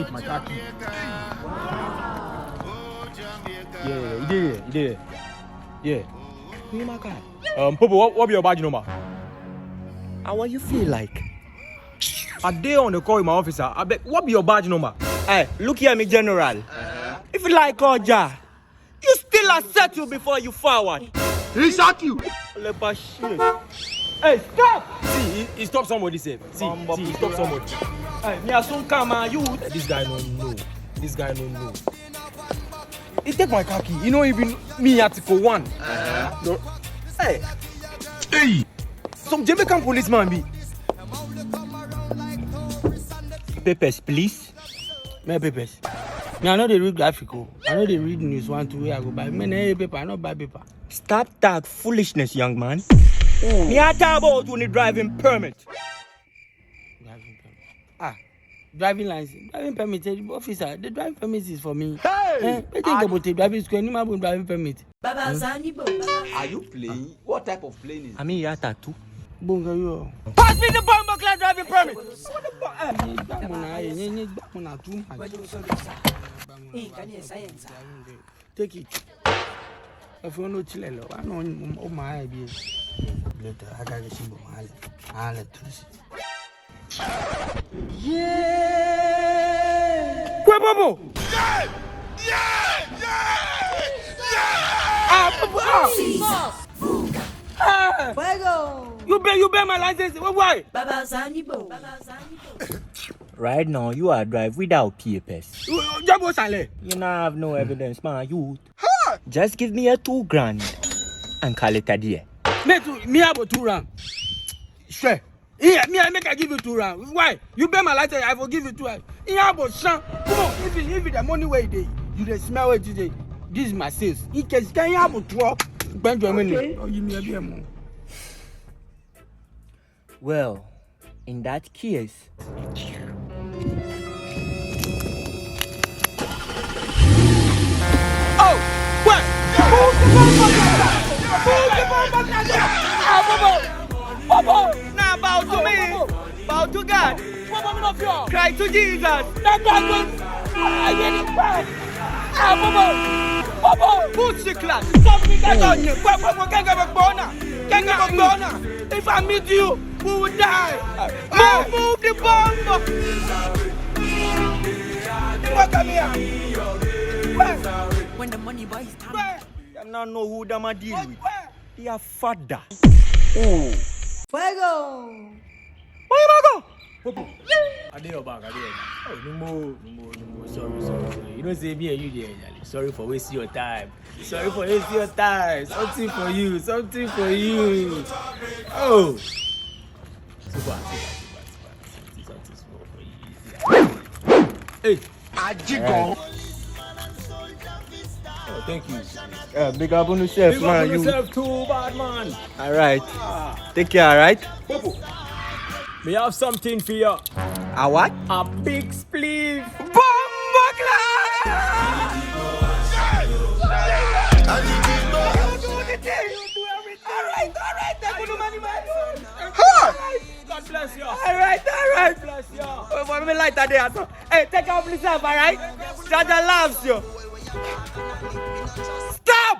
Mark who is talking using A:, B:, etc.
A: take my car key. Yeah, he did. Yeah.
B: Me my car.
A: Popo, what be your badge number?
B: How what you feel like?
A: A day on the call with my officer. I beg, what be your badge number?
B: Hey, look here, me general. If you like Oja, you still accept you before you forward.
C: He shot you.
B: Lepa shit.
A: Hey, stop! See, he stopped somebody, safe. See, he stopped somebody. Hey, me as soon come and you. This guy don't know. He take my car key. You know even me article 1. No. Hey. Some Jamaican policeman be.
B: Papers, please.
D: My papers. Me, I know they read graphical. I know they read news 1 2 where I go buy. Me, no paper. I don't buy paper.
B: Stop that foolishness, young man. Me I talk about when you driving permit.
D: Driving permit. Driving license. Driving permit. Officer, the driving permit is for me.
C: Hey!
D: I think about the driving school. You know driving permit.
C: Are you playing? What type of plane is it?
B: I mean, you tattoo.
D: Bunga yo.
B: Pass me the bomb class driving permit.
D: Take it. If you know Chile, I know my idea. Later, I got to see my electricity.
B: Yeah! Popo! You bear my license. Why? Right now, you are drive without papers. You don't have no evidence, man. You just give me a 2 grand and call it a day.
D: Me have a 2 round. Sure. Yeah, me I make I give you 2 rounds. Why? You bear my license, I forgive you 2 rounds. Yeah, but son, come on. If it the money way day, you dey smell it today. This is my sales. He can you have a 12. Okay. Oh, you need a more.
B: Well, in that case. Oh, what? Popo, now bow to me. Bow to God. Cry to Jesus. Popo, push the class. If I meet you, we will die. Move the bomb. Come here. When the money boys come, I don't know who them are deal with. Your father.
E: Fuego!
B: Where you go?
A: Popo. I did your back. Oh, no more. Sorry. You don't say me and you there, Jali. Sorry for wasting your time. Something for you. Oh. Super. Hey.
C: Ajigo.
A: Oh, thank you.
B: Big up on yourself,
A: Big
B: man.
A: up on yourself too, bad man.
B: All right. Take care, all right?
A: Popo. We have something for you.
B: A what?
A: A big spleef. God bless you.
B: All right.
A: Bless you.
B: Oh, for me light there, so. Hey, take off yourself, all right? Jaja loves you. Stop!